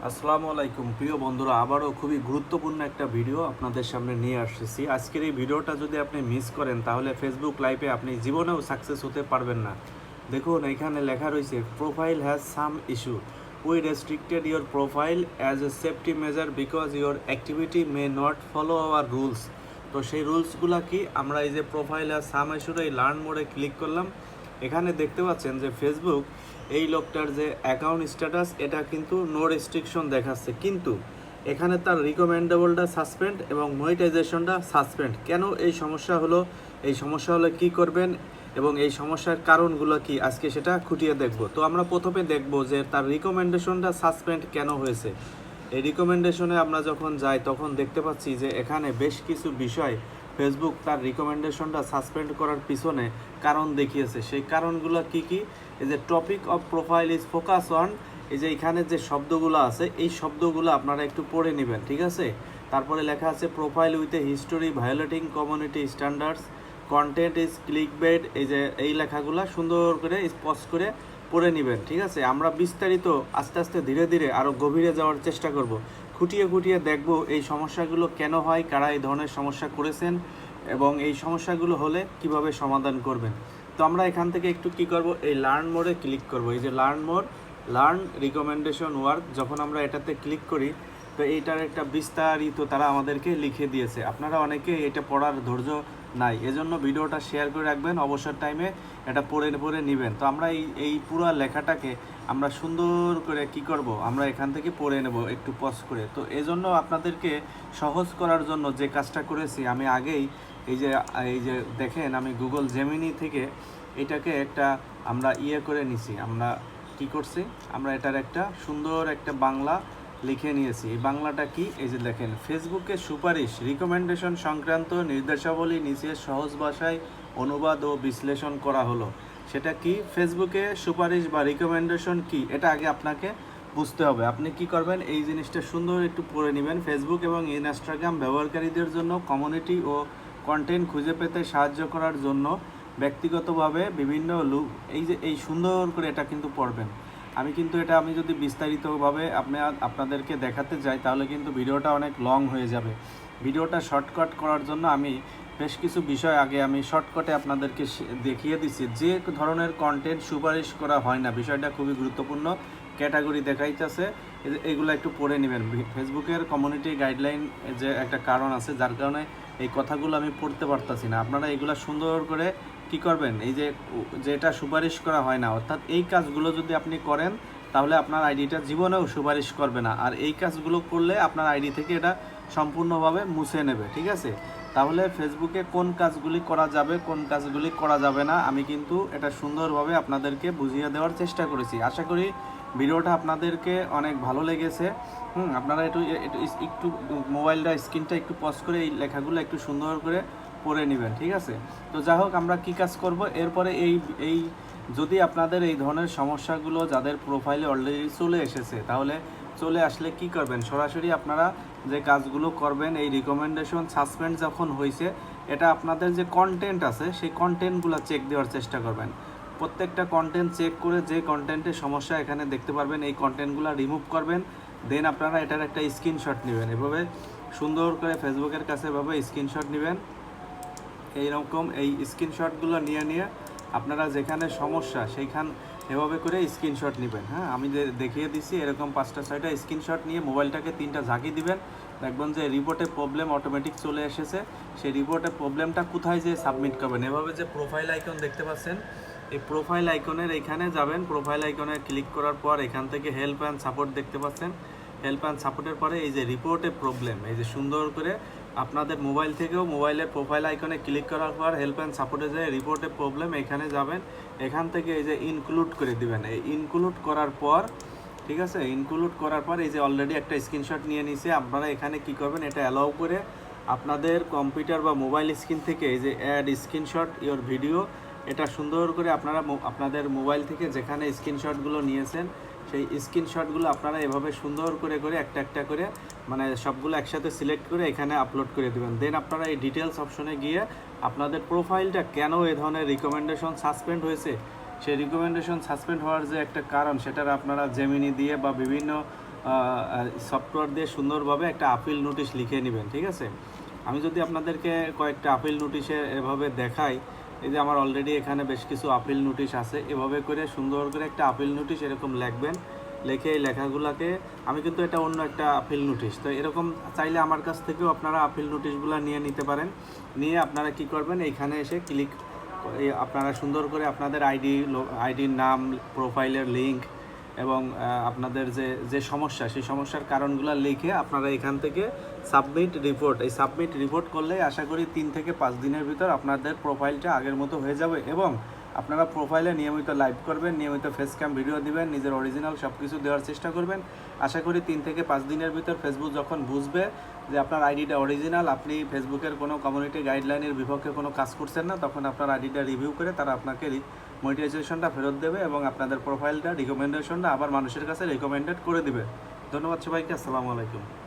আসসালামু আলাইকুম প্রিয় বন্ধুরা, আবারও খুবই গুরুত্বপূর্ণ একটা ভিডিও আপনাদের সামনে নিয়ে আসতেছি। আজকের এই ভিডিওটা যদি আপনি মিস করেন তাহলে ফেসবুক লাইভে আপনি জীবনেও সাকসেস হতে পারবেন না। দেখুন, এখানে লেখা রয়েছে profile has some issue, we restricted your profile as a safety measure because your activity may not follow our rules. তো সেই রুলসগুলো কি, আমরা এই যে প্রোফাইল হ্যাজ সাম ইস্যুর এই লার্ন মোডে ক্লিক করলাম। এখানে দেখতে পাচ্ছেন যে ফেসবুক এই লোকটার যে অ্যাকাউন্ট স্ট্যাটাস এটা কিন্তু নো রেস্ট্রিকশন দেখাচ্ছে, কিন্তু এখানে তার রিকমেন্ডেবলটা সাসপেন্ড এবং মনিটাইজেশনটা সাসপেন্ড। কেন এই সমস্যা হলো, এই সমস্যা হলে কি করবেন এবং এই সমস্যার কারণগুলো কি, আজকে সেটা খুঁটিয়ে দেখব। তো আমরা প্রথমে দেখব যে তার রিকমেন্ডেশনটা সাসপেন্ড কেন হয়েছে। এই রিকমেন্ডেশনে আমরা যখন যাই তখন দেখতে পাচ্ছি যে এখানে বেশ কিছু বিষয় ফেসবুক তার রিকমেন্ডেশনটা সাসপেন্ড করার পিছনে কারণ দেখিয়েছে। সেই কারণগুলো কি কি, এই যে topic of profile is focus on, এই যে এখানে যে শব্দগুলো আছে এই শব্দগুলো আপনারা একটু পড়ে নেবেন, ঠিক আছে। তারপরে লেখা আছে profile with a history violating community standards, content is clickbait, এই যে এই লেখাগুলো সুন্দর করে স্পষ্ট করে পড়ে নেবেন, ঠিক আছে। আমরা বিস্তারিত আস্তে আস্তে ধীরে ধীরে আরও গভীরে যাওয়ার চেষ্টা করব, খুঁটিয়ে খুঁটিয়ে দেখব এই সমস্যাগুলো কেন হয়, কারা এই ধরনের সমস্যা করেছেন এবং এই সমস্যাগুলো হলে কিভাবে সমাধান করবেন। তো আমরা এখান থেকে একটু কি করব, এই লার্ন মোডে ক্লিক করব। এই যে learn mode, learn recommendation work, যখন আমরা এটাতে ক্লিক করি তো এইটার একটা বিস্তারিত তারা আমাদেরকে লিখে দিয়েছে। আপনারা অনেকে এটা পড়ার ধৈর্য নাই, এজন্য ভিডিওটা শেয়ার করে রাখবেন, অবসর টাইমে এটা পড়ে পড়ে নেবেন। তো আমরা এই পুরো লেখাটাকে আমরা সুন্দর করে কি করব, আমরা এখান থেকে পড়ে নেব একটু পজ করে। তো এজন্য আপনাদেরকে সহজ করার জন্য যে কাজটা করেছি আমি আগেই, এই যে দেখেন, আমি গুগল জেমিনি থেকে এটাকে একটা আমরা করে নিছি। আমরা কি করছি, আমরা এটার একটা সুন্দর একটা বাংলা লিখে নিয়েছি। এই বাংলাটা কি, এই যে দেখেন, ফেসবুকে সুপারিশ রিকমেন্ডেশন সংক্রান্ত নির্দেশাবলী নিচে সহজ ভাষায় অনুবাদ ও বিশ্লেষণ করা হলো। সেটা কি, ফেসবুকে সুপারিশ বা রিকমেন্ডেশন কি, এটা আগে আপনাকে বুঝতে হবে। আপনি কি করবেন, এই জিনিসটা সুন্দর একটু পড়ে নেবেন। ফেসবুক এবং ইনস্টাগ্রাম ব্যবহারকারীদের জন্য কমিউনিটি ও কন্টেন্ট খুঁজে পেতে সাহায্য করার জন্য ব্যক্তিগতভাবে বিভিন্ন এই সুন্দর করে এটা কিন্তু পড়বেন। আমি যদি বিস্তারিতভাবে আপনাদেরকে দেখাতে যাই তাহলে কিন্তু ভিডিওটা অনেক লং হয়ে যাবে। ভিডিওটা শর্টকাট করার জন্য আমি বেশ কিছু বিষয় আগে আমি শর্টকাটে আপনাদেরকে দেখিয়ে দিচ্ছি। যে ধরনের কন্টেন্ট সুপারিশ করা হয় না, বিষয়টা খুবই গুরুত্বপূর্ণ, ক্যাটাগরি দেখাইতেছে, এইগুলো একটু পড়ে নেবেন। ফেসবুকের কমিউনিটি গাইডলাইন যে একটা কারণ আছে যার কারণে এই কথাগুলো আমি পড়তে পারতাছি না। আপনারা এগুলো সুন্দর করে কি করবেন, এই যে যেটা সুপারিশ করা হয় না, অর্থাৎ এই কাজগুলো যদি আপনি করেন তাহলে আপনার আইডিটা জীবনেও সুপারিশ করবে না, আর এই কাজগুলো করলে আপনার আইডি থেকে এটা সম্পূর্ণভাবে মুছে নেবে, ঠিক আছে। তাহলে ফেসবুকে কোন কাজগুলি করা যাবে কোন কাজগুলি করা যাবে না আমি কিন্তু এটা সুন্দরভাবে আপনাদেরকে বুঝিয়ে দেওয়ার চেষ্টা করেছি। আশা করি ভিডিওটা আপনাদেরকে অনেক ভালো লেগেছে। আপনারা একটু মোবাইলটা স্ক্রিনটা একটু পজ করে এই লেখাগুলো একটু সুন্দর করে পড়ে নেবেন, ঠিক আছে। তো যাই হোক, আমরা কি কাজ করব এরপরে, এই যদি আপনাদের এই ধরনের সমস্যাগুলো যাদের প্রোফাইলে অলরেডি চলে এসেছে, তাহলে চলে আসলে কি করবেন, সরাসরি আপনারা যে কাজগুলো করবেন, এই রিকমেন্ডেশন সাসপেন্ড যখন হয়েছে এটা আপনাদের যে কন্টেন্ট আছে সেই কন্টেন্টগুলো চেক দেওয়ার চেষ্টা করবেন। প্রত্যেকটা কন্টেন্ট চেক করে যে কন্টেন্টের সমস্যা এখানে দেখতে পারবেন এই কন্টেন্টগুলো রিমুভ করবেন। দেন আপনারা এটার একটা স্ক্রিনশট নেবেন, এভাবে সুন্দর করে ফেসবুকের কাছে এভাবে স্ক্রিনশট নেবেন। এইরকম এই স্ক্রিনশটগুলো নিয়ে আপনারা যেখানে সমস্যা সেইখান এভাবে করে স্ক্রিনশট নেবেন। হ্যাঁ, আমি যে দেখিয়ে দিচ্ছি এরকম 5-6টা স্ক্রিনশট নিয়ে মোবাইলটাকে 3টা ঝাঁকি দিবেন, দেখবেন যে রিপোর্টে প্রবলেম অটোমেটিক চলে এসেছে। সেই রিপোর্টে প্রবলেমটা কোথায় যেয়ে সাবমিট করবেন, এভাবে যে প্রোফাইল আইকন দেখতে পাচ্ছেন, এই প্রোফাইল আইকনের এইখানে যাবেন। প্রোফাইল আইকনে ক্লিক করার পর এখান থেকে হেল্প অ্যান্ড সাপোর্ট দেখতে পাচ্ছেন। হেল্প অ্যান্ড সাপোর্টের পরে এই যে রিপোর্টে প্রবলেম, এই যে সুন্দর করে আপনাদের মোবাইল থেকেও মোবাইলের প্রোফাইল আইকনে ক্লিক করার পর হেল্প অ্যান্ড সাপোর্টে যে রিপোর্টে প্রবলেম এখানে যাবেন। এখান থেকে এই যে ইনক্লুড করে দিবেন। এই ইনক্লুড করার পর, ঠিক আছে, ইনক্লুড করার পর এই যে অলরেডি একটা স্ক্রিনশট নিয়ে নিছে, আপনারা এখানে কি করবেন, এটা অ্যালাউ করে আপনাদের কম্পিউটার বা মোবাইল স্ক্রিন থেকে এই যে অ্যাড স্ক্রিনশট ইওর ভিডিও, এটা সুন্দর করে আপনারা আপনাদের মোবাইল থেকে যেখানে স্ক্রিনশটগুলো নিয়েছেন সেই স্ক্রিনশটগুলো আপনারা এভাবে সুন্দর করে করে একটা একটা করে মানে সবগুলো একসাথে সিলেক্ট করে এখানে আপলোড করে দেবেন। দেন আপনারা এই ডিটেলস অপশনে গিয়ে আপনাদের প্রোফাইলটা কেন এই ধরনের রিকমেন্ডেশন সাসপেন্ড হয়েছে, সেই রিকমেন্ডেশন সাসপেন্ড হওয়ার যে একটা কারণ সেটার আপনারা জেমিনি দিয়ে বা বিভিন্ন সফটওয়্যার দিয়ে সুন্দরভাবে একটা আপিল নোটিশ লিখে নেবেন, ঠিক আছে। আমি যদি আপনাদেরকে কয়েকটা আপিল নোটিশে এভাবে দেখাই, এই যে আমার অলরেডি এখানে বেশ কিছু আপিল নোটিশ আছে, এভাবে করে সুন্দর করে একটা আপিল নোটিশ এরকম লিখবেন। লিখে এই লেখাগুলোকে, আমি কিন্তু এটা অন্য একটা আপিল নোটিশ, তো এরকম চাইলে আমার কাছ থেকেও আপনারা আপিল নোটিশগুলো নিয়ে নিতে পারেন। নিয়ে আপনারা কি করবেন, এইখানে এসে ক্লিক, আপনারা সুন্দর করে আপনাদের আইডির নাম, প্রোফাইলের লিঙ্ক এবং আপনাদের যে সমস্যা, সেই সমস্যার কারণগুলো লিখে আপনারা এখান থেকে সাবমিট রিপোর্ট করলে আশা করি 3 থেকে 5 দিনের ভিতর আপনাদের প্রোফাইলটা আগের মতো হয়ে যাবে। এবং আপনারা প্রোফাইলে নিয়মিত লাইভ করবেন, নিয়মিত ফেস ক্যাম ভিডিও দিবেন, নিজের অরিজিনাল সব কিছু দেওয়ার চেষ্টা করবেন। আশা করি 3 থেকে 5 দিনের ভিতর ফেসবুক যখন বুঝবে যে আপনার আইডিটা অরিজিনাল, আপনি ফেসবুকের কোনো কমিউনিটি গাইডলাইনের বিপক্ষে কোনো কাজ করছেন না, তখন আপনার আইডিটা রিভিউ করে তারা আপনাকে মনিটাইজেশনটা ফেরত দেবে এবং আপনাদের প্রোফাইলটা রিকমেন্ডেশনটা আবার মানুষের কাছে রিকমেন্ডেড করে দিবে। ধন্যবাদ সবাইকে, আসসালামু আলাইকুম।